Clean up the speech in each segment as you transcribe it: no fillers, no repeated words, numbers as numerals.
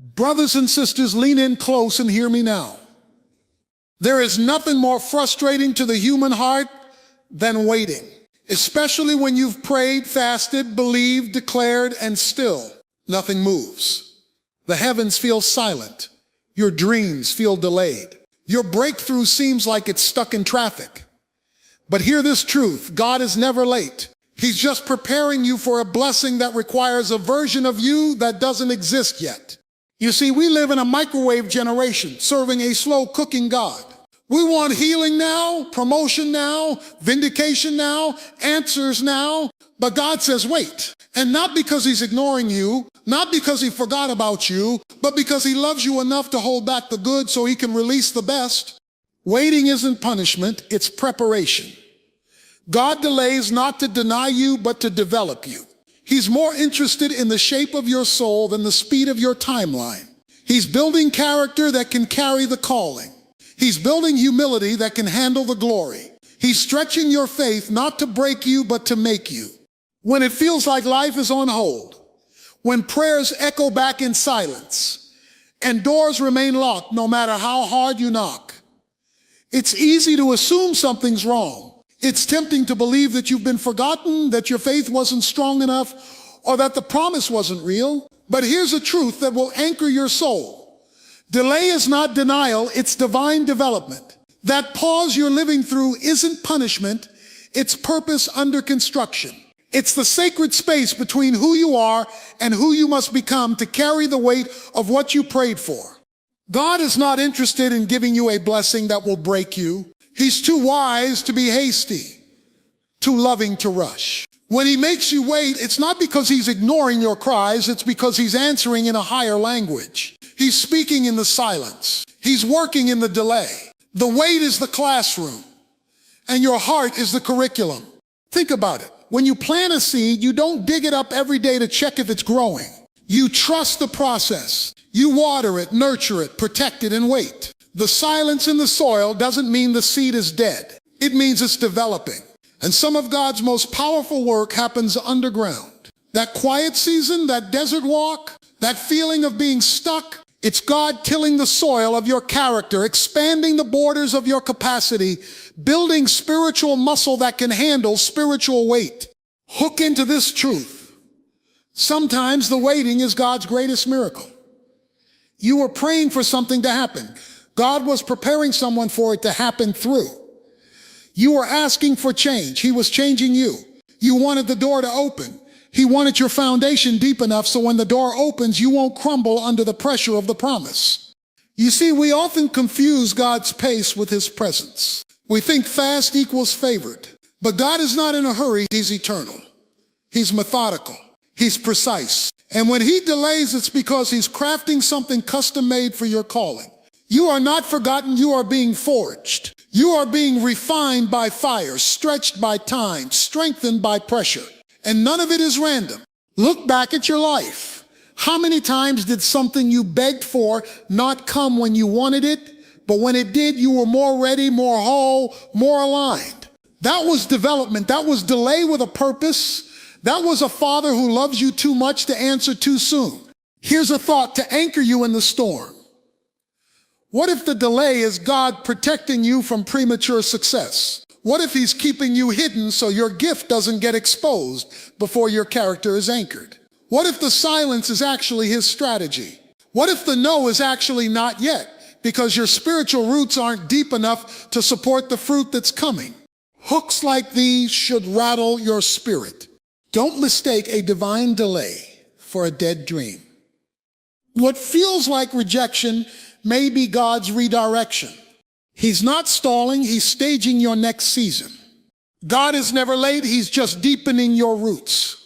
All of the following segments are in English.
Brothers and sisters, lean in close and hear me now. There is nothing more frustrating to the human heart than waiting, especially when you've prayed, fasted, believed, declared, and still nothing moves. The heavens feel silent. Your dreams feel delayed. Your breakthrough seems like it's stuck in traffic. But hear this truth: God is never late. He's just preparing you for a blessing that requires a version of you that doesn't exist yet. You see, we live in a microwave generation, serving a slow-cooking God. We want healing now, promotion now, vindication now, answers now. But God says, wait. And not because he's ignoring you, not because he forgot about you, but because he loves you enough to hold back the good so he can release the best. Waiting isn't punishment, it's preparation. God delays not to deny you, but to develop you. He's more interested in the shape of your soul than the speed of your timeline. He's building character that can carry the calling. He's building humility that can handle the glory. He's stretching your faith not to break you, but to make you. When it feels like life is on hold, when prayers echo back in silence, and doors remain locked no matter how hard you knock, it's easy to assume something's wrong. It's tempting to believe that you've been forgotten, that your faith wasn't strong enough, or that the promise wasn't real. But here's a truth that will anchor your soul. Delay is not denial, it's divine development. That pause you're living through isn't punishment, it's purpose under construction. It's the sacred space between who you are and who you must become to carry the weight of what you prayed for. God is not interested in giving you a blessing that will break you. He's too wise to be hasty, too loving to rush. When he makes you wait, it's not because he's ignoring your cries, it's because he's answering in a higher language. He's speaking in the silence. He's working in the delay. The wait is the classroom, and your heart is the curriculum. Think about it. When you plant a seed, you don't dig it up every day to check if it's growing. You trust the process. You water it, nurture it, protect it, and wait. The silence in the soil doesn't mean the seed is dead. It means it's developing. And some of God's most powerful work happens underground. That quiet season, that desert walk, that feeling of being stuck, it's God tilling the soil of your character, expanding the borders of your capacity, building spiritual muscle that can handle spiritual weight. Hook into this truth. Sometimes the waiting is God's greatest miracle. You were praying for something to happen. God was preparing someone for it to happen through. You were asking for change. He was changing you. You wanted the door to open. He wanted your foundation deep enough so when the door opens, you won't crumble under the pressure of the promise. You see, we often confuse God's pace with his presence. We think fast equals favored. But God is not in a hurry. He's eternal. He's methodical. He's precise. And when he delays, it's because he's crafting something custom-made for your calling. You are not forgotten. You are being forged. You are being refined by fire, stretched by time, strengthened by pressure. And none of it is random. Look back at your life. How many times did something you begged for not come when you wanted it, but when it did, you were more ready, more whole, more aligned? That was development. That was delay with a purpose. That was a father who loves you too much to answer too soon. Here's a thought to anchor you in the storm. What if the delay is God protecting you from premature success? What if he's keeping you hidden so your gift doesn't get exposed before your character is anchored? What if the silence is actually his strategy? What if the no is actually not yet because your spiritual roots aren't deep enough to support the fruit that's coming? Hooks like these should rattle your spirit. Don't mistake a divine delay for a dead dream. What feels like rejection may be God's redirection. He's not stalling, he's staging your next season. God is never late, he's just deepening your roots.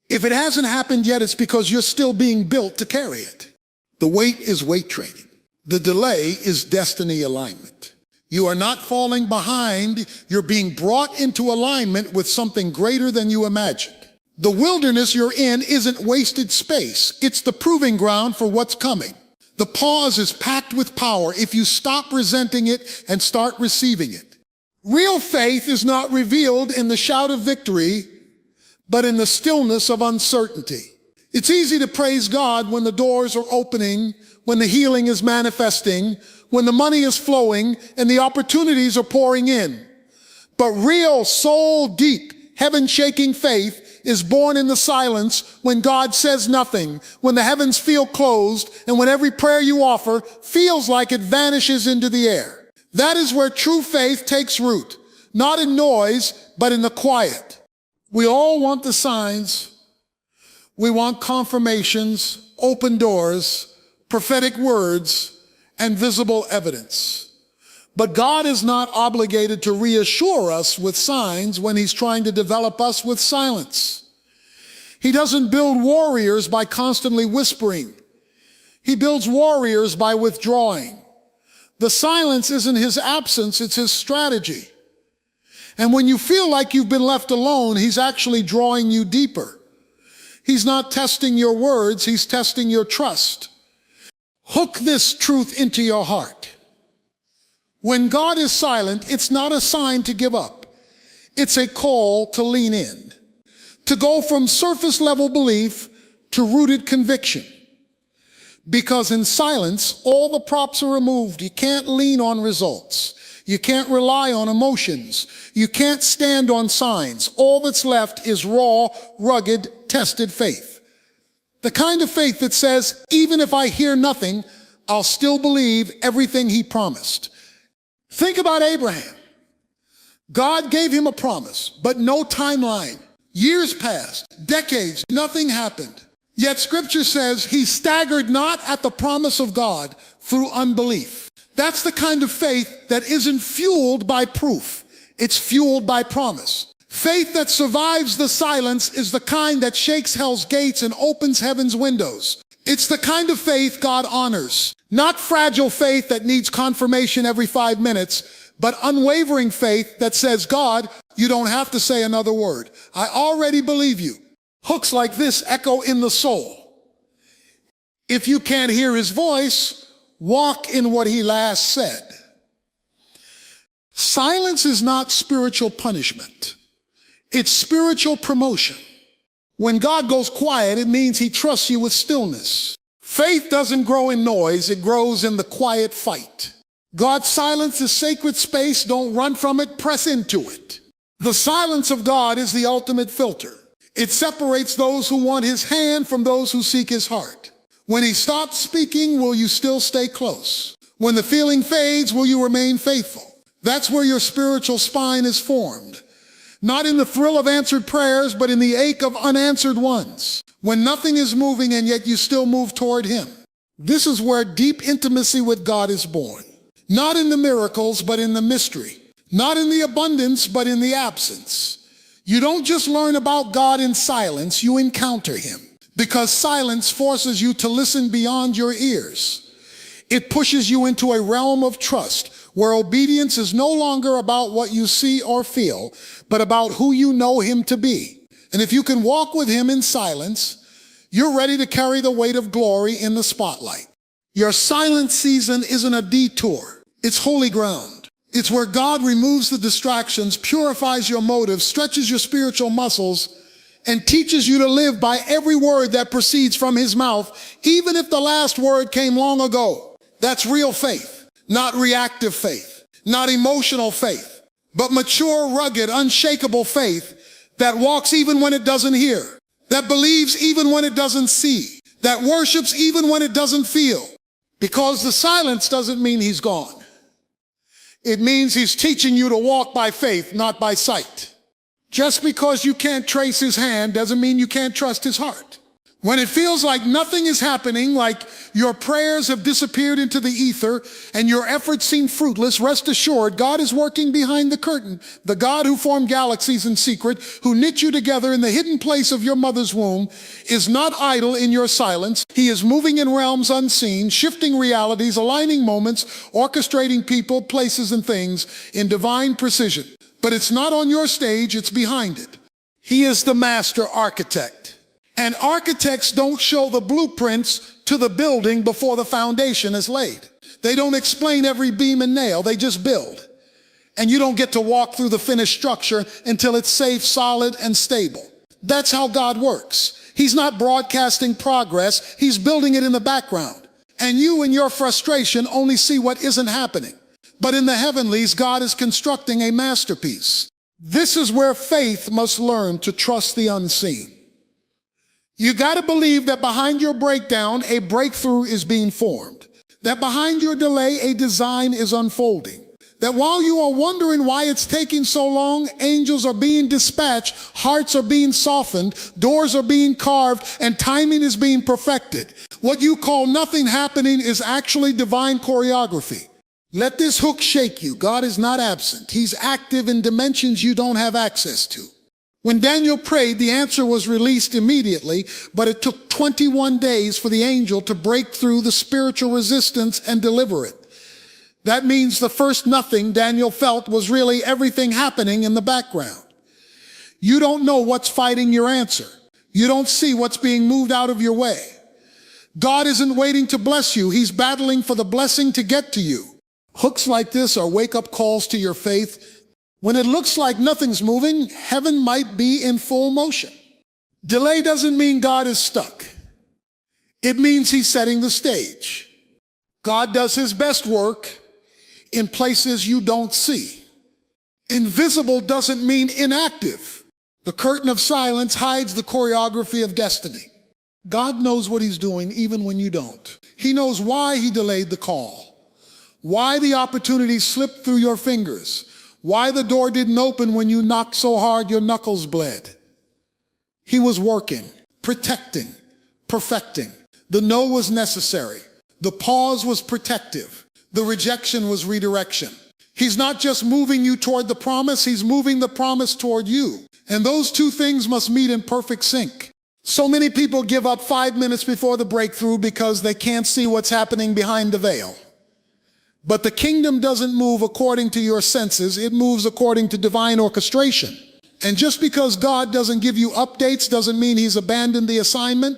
If it hasn't happened yet, it's because you're still being built to carry it. The wait is weight training. The delay is destiny alignment. You are not falling behind, you're being brought into alignment with something greater than you imagined. The wilderness you're in isn't wasted space, it's the proving ground for what's coming. The pause is packed with power if you stop resenting it and start receiving it. Real faith is not revealed in the shout of victory, but in the stillness of uncertainty. It's easy to praise God when the doors are opening, when the healing is manifesting, when the money is flowing and the opportunities are pouring in. But real, soul-deep, heaven-shaking faith is born in the silence when God says nothing, when the heavens feel closed, and when every prayer you offer feels like it vanishes into the air. That is where true faith takes root, not in noise, but in the quiet. We all want the signs. We want confirmations, open doors, prophetic words, and visible evidence. But God is not obligated to reassure us with signs when he's trying to develop us with silence. He doesn't build warriors by constantly whispering. He builds warriors by withdrawing. The silence isn't his absence, it's his strategy. And when you feel like you've been left alone, he's actually drawing you deeper. He's not testing your words, he's testing your trust. Hook this truth into your heart. When God is silent, it's not a sign to give up. It's a call to lean in, to go from surface level belief to rooted conviction. Because in silence, all the props are removed. You can't lean on results. You can't rely on emotions. You can't stand on signs. All that's left is raw, rugged, tested faith. The kind of faith that says, even if I hear nothing, I'll still believe everything he promised. Think about Abraham. God gave him a promise, but no timeline. Years passed, decades, nothing happened. Yet Scripture says he staggered not at the promise of God through unbelief. That's the kind of faith that isn't fueled by proof. It's fueled by promise. Faith that survives the silence is the kind that shakes hell's gates and opens heaven's windows. It's the kind of faith God honors. Not fragile faith that needs confirmation every 5 minutes, but unwavering faith that says, God, you don't have to say another word. I already believe you. Hooks like this echo in the soul. If you can't hear his voice, walk in what he last said. Silence is not spiritual punishment. It's spiritual promotion. When God goes quiet, it means he trusts you with stillness. Faith doesn't grow in noise, it grows in the quiet fight. God's silence is sacred space. Don't run from it, press into it. The silence of God is the ultimate filter. It separates those who want his hand from those who seek his heart. When he stops speaking, will you still stay close? When the feeling fades, will you remain faithful? That's where your spiritual spine is formed. Not in the thrill of answered prayers, but in the ache of unanswered ones. When nothing is moving and yet you still move toward him. This is where deep intimacy with God is born. Not in the miracles, but in the mystery. Not in the abundance, but in the absence. You don't just learn about God in silence, you encounter him. Because silence forces you to listen beyond your ears. It pushes you into a realm of trust, where obedience is no longer about what you see or feel, but about who you know him to be. And if you can walk with him in silence, you're ready to carry the weight of glory in the spotlight. Your silent season isn't a detour. It's holy ground. It's where God removes the distractions, purifies your motives, stretches your spiritual muscles, and teaches you to live by every word that proceeds from his mouth, even if the last word came long ago. That's real faith, not reactive faith, not emotional faith, but mature, rugged, unshakable faith that walks even when it doesn't hear, that believes even when it doesn't see, that worships even when it doesn't feel. Because the silence doesn't mean he's gone. It means he's teaching you to walk by faith, not by sight. Just because you can't trace his hand doesn't mean you can't trust his heart. When it feels like nothing is happening, like your prayers have disappeared into the ether and your efforts seem fruitless, rest assured God is working behind the curtain. The God who formed galaxies in secret, who knit you together in the hidden place of your mother's womb, is not idle in your silence. He is moving in realms unseen, shifting realities, aligning moments, orchestrating people, places, and things in divine precision. But it's not on your stage, it's behind it. He is the master architect. And architects don't show the blueprints to the building before the foundation is laid. They don't explain every beam and nail, they just build. And you don't get to walk through the finished structure until it's safe, solid, and stable. That's how God works. He's not broadcasting progress, he's building it in the background. And you in your frustration only see what isn't happening. But in the heavenlies, God is constructing a masterpiece. This is where faith must learn to trust the unseen. You got to believe that behind your breakdown, a breakthrough is being formed. That behind your delay, a design is unfolding. That while you are wondering why it's taking so long, angels are being dispatched, hearts are being softened, doors are being carved, and timing is being perfected. What you call nothing happening is actually divine choreography. Let this hook shake you. God is not absent. He's active in dimensions you don't have access to. When Daniel prayed, the answer was released immediately, but it took 21 days for the angel to break through the spiritual resistance and deliver it. That means the first nothing Daniel felt was really everything happening in the background. You don't know what's fighting your answer. You don't see what's being moved out of your way. God isn't waiting to bless you. He's battling for the blessing to get to you. Hooks like this are wake-up calls to your faith. When it looks like nothing's moving, heaven might be in full motion. Delay doesn't mean God is stuck. It means he's setting the stage. God does his best work in places you don't see. Invisible doesn't mean inactive. The curtain of silence hides the choreography of destiny. God knows what he's doing even when you don't. He knows why he delayed the call, why the opportunity slipped through your fingers, why the door didn't open when you knocked so hard your knuckles bled. He was working, protecting, perfecting. The no was necessary. The pause was protective. The rejection was redirection. He's not just moving you toward the promise, he's moving the promise toward you. And those two things must meet in perfect sync. So many people give up 5 minutes before the breakthrough because they can't see what's happening behind the veil. But the kingdom doesn't move according to your senses, it moves according to divine orchestration. And just because God doesn't give you updates doesn't mean he's abandoned the assignment.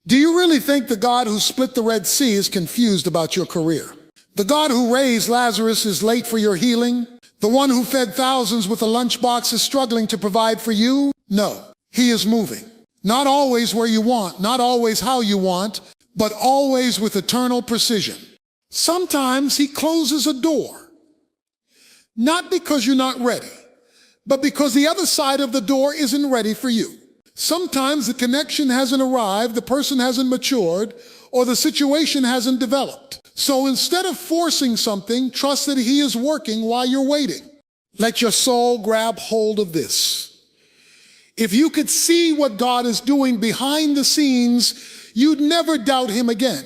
Do you really think the God who split the Red Sea is confused about your career? The God who raised Lazarus is late for your healing? The one who fed thousands with a lunchbox is struggling to provide for you? No, he is moving. Not always where you want, not always how you want, but always with eternal precision. Sometimes he closes a door, not because you're not ready, but because the other side of the door isn't ready for you. Sometimes the connection hasn't arrived, the person hasn't matured, or the situation hasn't developed. So instead of forcing something, trust that he is working while you're waiting. Let your soul grab hold of this. If you could see what God is doing behind the scenes, you'd never doubt him again.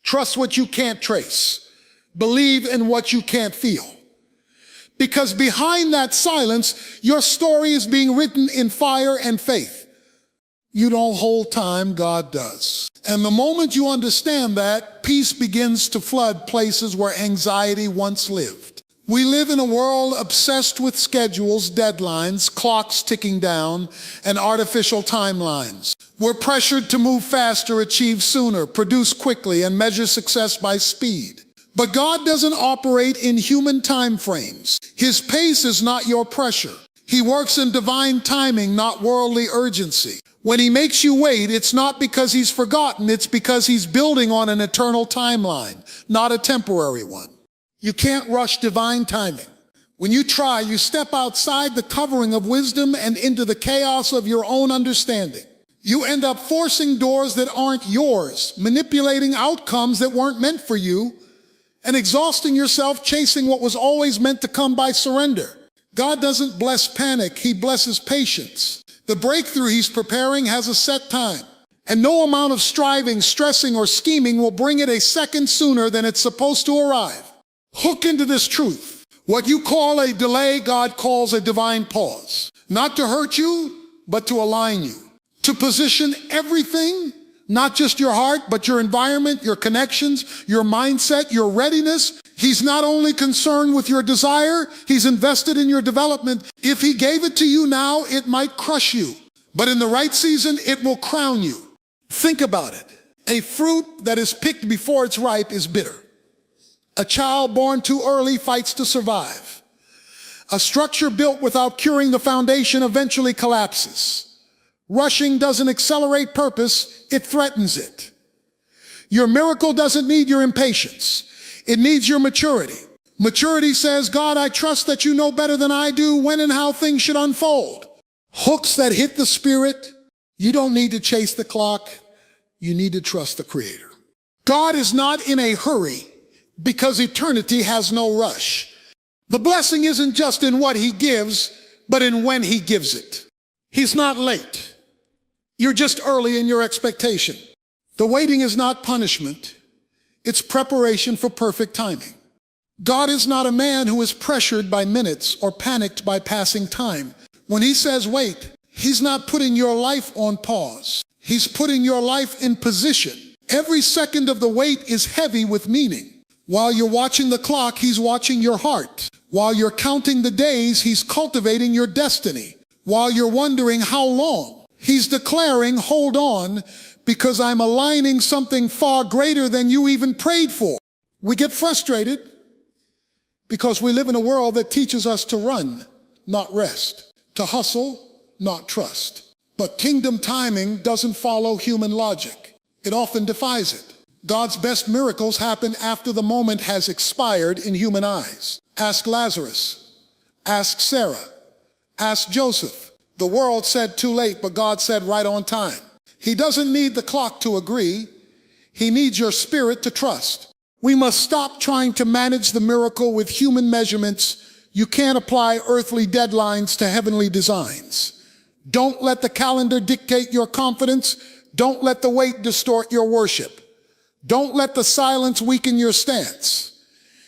Trust what you can't trace. Believe in what you can't feel. Because behind that silence, your story is being written in fire and faith. You don't hold time, God does. And the moment you understand that, peace begins to flood places where anxiety once lived. We live in a world obsessed with schedules, deadlines, clocks ticking down, and artificial timelines. We're pressured to move faster, achieve sooner, produce quickly, and measure success by speed. But God doesn't operate in human time frames. His pace is not your pressure. He works in divine timing, not worldly urgency. When he makes you wait, it's not because he's forgotten, it's because he's building on an eternal timeline, not a temporary one. You can't rush divine timing. When you try, you step outside the covering of wisdom and into the chaos of your own understanding. You end up forcing doors that aren't yours, manipulating outcomes that weren't meant for you, and exhausting yourself chasing what was always meant to come by surrender. God doesn't bless panic, he blesses patience. The breakthrough he's preparing has a set time, and no amount of striving, stressing, or scheming will bring it a second sooner than it's supposed to arrive. Hook into this truth. What you call a delay, God calls a divine pause. Not to hurt you, but to align you. To position everything, not just your heart, but your environment, your connections, your mindset, your readiness. He's not only concerned with your desire, he's invested in your development. If he gave it to you now, it might crush you. But in the right season, it will crown you. Think about it. A fruit that is picked before it's ripe is bitter. A child born too early fights to survive. A structure built without curing the foundation eventually collapses. Rushing doesn't accelerate purpose, it threatens it. Your miracle doesn't need your impatience. It needs your maturity. Maturity says, God, I trust that you know better than I do when and how things should unfold. Hooks that hit the spirit, you don't need to chase the clock. You need to trust the Creator. God is not in a hurry because eternity has no rush. The blessing isn't just in what He gives, but in when He gives it. He's not late. You're just early in your expectation. The waiting is not punishment. It's preparation for perfect timing. God is not a man who is pressured by minutes or panicked by passing time. When He says wait, He's not putting your life on pause. He's putting your life in position. Every second of the wait is heavy with meaning. While you're watching the clock, He's watching your heart. While you're counting the days, He's cultivating your destiny. While you're wondering how long, He's declaring, hold on, because I'm aligning something far greater than you even prayed for. We get frustrated because we live in a world that teaches us to run, not rest, to hustle, not trust. But kingdom timing doesn't follow human logic. It often defies it. God's best miracles happen after the moment has expired in human eyes. Ask Lazarus. Ask Sarah. Ask Joseph. The world said too late, but God said right on time. He doesn't need the clock to agree. He needs your spirit to trust. We must stop trying to manage the miracle with human measurements. You can't apply earthly deadlines to heavenly designs. Don't let the calendar dictate your confidence. Don't let the wait distort your worship. Don't let the silence weaken your stance.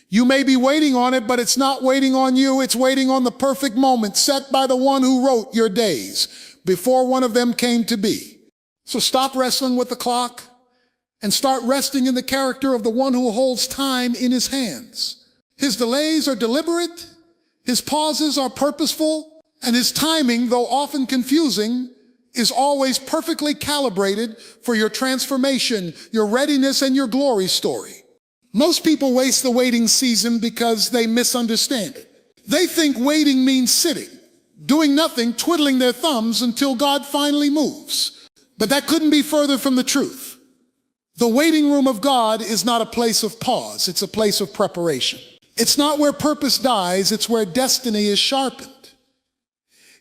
You may be waiting on it, but it's not waiting on you. It's waiting on the perfect moment set by the one who wrote your days before one of them came to be. So stop wrestling with the clock and start resting in the character of the one who holds time in His hands. His delays are deliberate, His pauses are purposeful, and His timing, though often confusing, is always perfectly calibrated for your transformation, your readiness, and your glory story. Most people waste the waiting season because they misunderstand it. They think waiting means sitting, doing nothing, twiddling their thumbs until God finally moves. But that couldn't be further from the truth. The waiting room of God is not a place of pause. It's a place of preparation. It's not where purpose dies. It's where destiny is sharpened.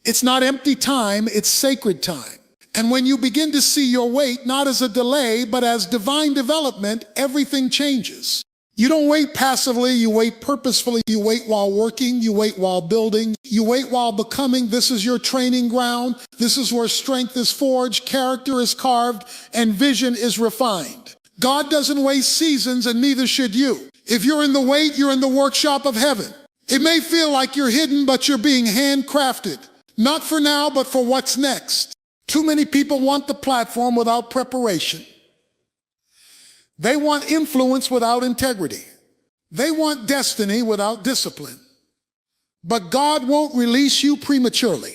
It's not empty time. It's sacred time. And when you begin to see your wait not as a delay, but as divine development, everything changes. You don't wait passively. You wait purposefully. You wait while working. You wait while building. You wait while becoming. This is your training ground. This is where strength is forged, character is carved, and vision is refined. God doesn't waste seasons, and neither should you. If you're in the wait, you're in the workshop of heaven. It may feel like you're hidden, but you're being handcrafted. Not for now, but for what's next. Too many people want the platform without preparation. They want influence without integrity. They want destiny without discipline. But God won't release you prematurely.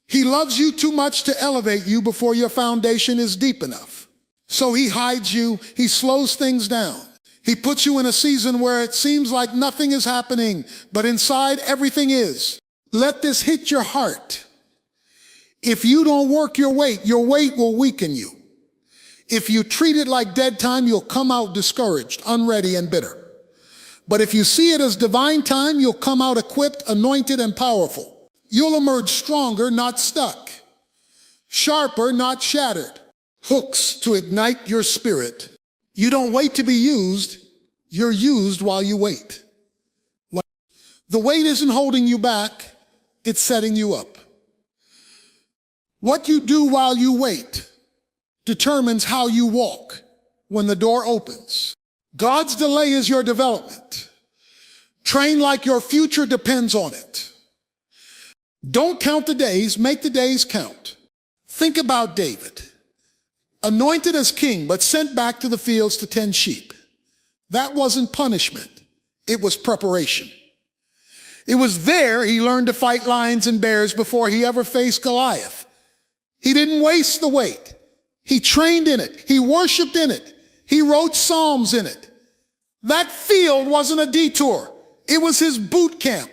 He loves you too much to elevate you before your foundation is deep enough. So He hides you. He slows things down. He puts you in a season where it seems like nothing is happening, but inside everything is. Let this hit your heart. If you don't work your weight will weaken you. If you treat it like dead time, you'll come out discouraged, unready, and bitter. But if you see it as divine time, you'll come out equipped, anointed, and powerful. You'll emerge stronger, not stuck. Sharper, not shattered. Hooks to ignite your spirit. You don't wait to be used. You're used while you wait. The wait isn't holding you back. It's setting you up. What you do while you wait determines how you walk when the door opens. God's delay is your development. Train like your future depends on it. Don't count the days, make the days count. Think about David, anointed as king, but sent back to the fields to tend sheep. That wasn't punishment, it was preparation. It was there he learned to fight lions and bears before he ever faced Goliath. He didn't waste the wait. He trained in it. He worshiped in it. He wrote psalms in it. That field wasn't a detour. It was his boot camp.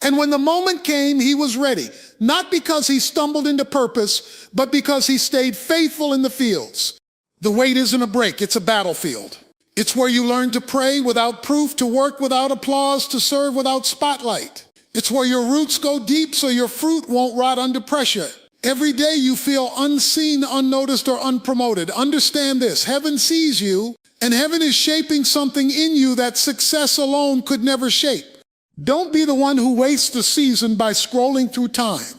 And when the moment came, he was ready, not because he stumbled into purpose, but because he stayed faithful in the fields. The wait isn't a break, it's a battlefield. It's where you learn to pray without proof, to work without applause, to serve without spotlight. It's where your roots go deep so your fruit won't rot under pressure. Every day you feel unseen, unnoticed, or unpromoted. Understand this, heaven sees you, and heaven is shaping something in you that success alone could never shape. Don't be the one who wastes the season by scrolling through time,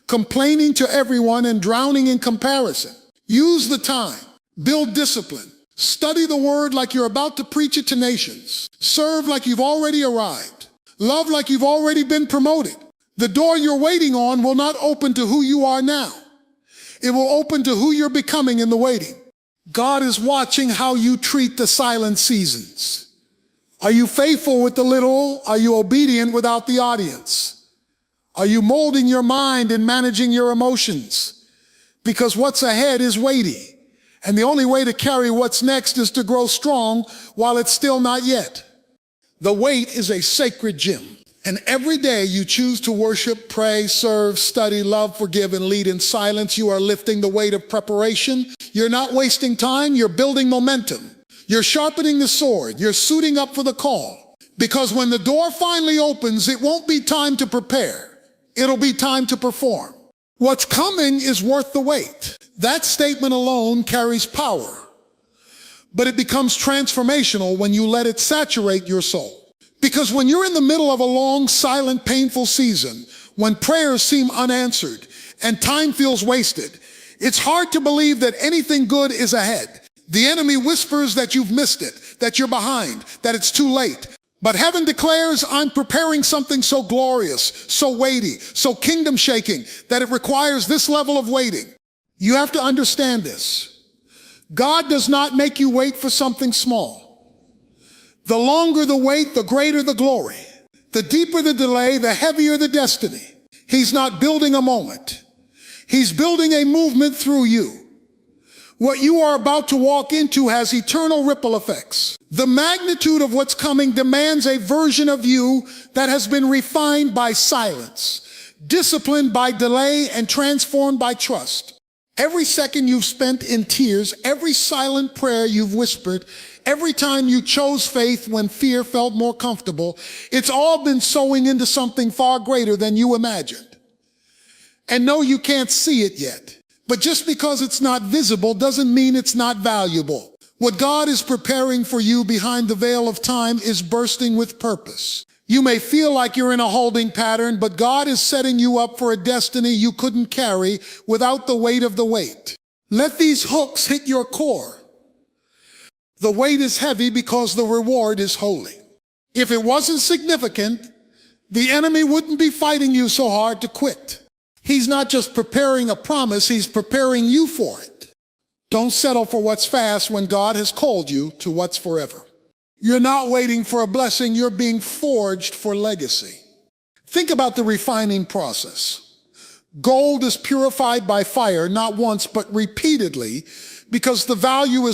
complaining to everyone and drowning in comparison. Use the time, build discipline, study the word like you're about to preach it to nations, serve like you've already arrived, love like you've already been promoted. The door you're waiting on will not open to who you are now. It will open to who you're becoming in the waiting. God is watching how you treat the silent seasons. Are you faithful with the little? Are you obedient without the audience? Are you molding your mind and managing your emotions? Because what's ahead is weighty, and the only way to carry what's next is to grow strong while it's still not yet. The wait is a sacred gym, and every day you choose to worship, pray, serve, study, love, forgive, and lead in silence. You are lifting the weight of preparation. You're not wasting time, you're building momentum. You're sharpening the sword, you're suiting up for the call. Because when the door finally opens, it won't be time to prepare. It'll be time to perform. What's coming is worth the wait. That statement alone carries power. But it becomes transformational when you let it saturate your soul. Because when you're in the middle of a long, silent, painful season, when prayers seem unanswered and time feels wasted, it's hard to believe that anything good is ahead. The enemy whispers that you've missed it, that you're behind, that it's too late. But heaven declares, I'm preparing something so glorious, so weighty, so kingdom-shaking, that it requires this level of waiting. You have to understand this. God does not make you wait for something small. The longer the wait, the greater the glory. The deeper the delay, the heavier the destiny. He's not building a moment. He's building a movement through you. What you are about to walk into has eternal ripple effects. The magnitude of what's coming demands a version of you that has been refined by silence, disciplined by delay, and transformed by trust. Every second you've spent in tears, every silent prayer you've whispered, every time you chose faith when fear felt more comfortable, it's all been sowing into something far greater than you imagined. And no, you can't see it yet. But just because it's not visible doesn't mean it's not valuable. What God is preparing for you behind the veil of time is bursting with purpose. You may feel like you're in a holding pattern, but God is setting you up for a destiny you couldn't carry without the weight of the wait. Let these hooks hit your core. The weight is heavy because the reward is holy. If it wasn't significant, the enemy wouldn't be fighting you so hard to quit. He's not just preparing a promise, he's preparing you for it. Don't settle for what's fast when God has called you to what's forever. You're not waiting for a blessing, you're being forged for legacy. Think about the refining process. Gold is purified by fire, not once, but repeatedly, because the value is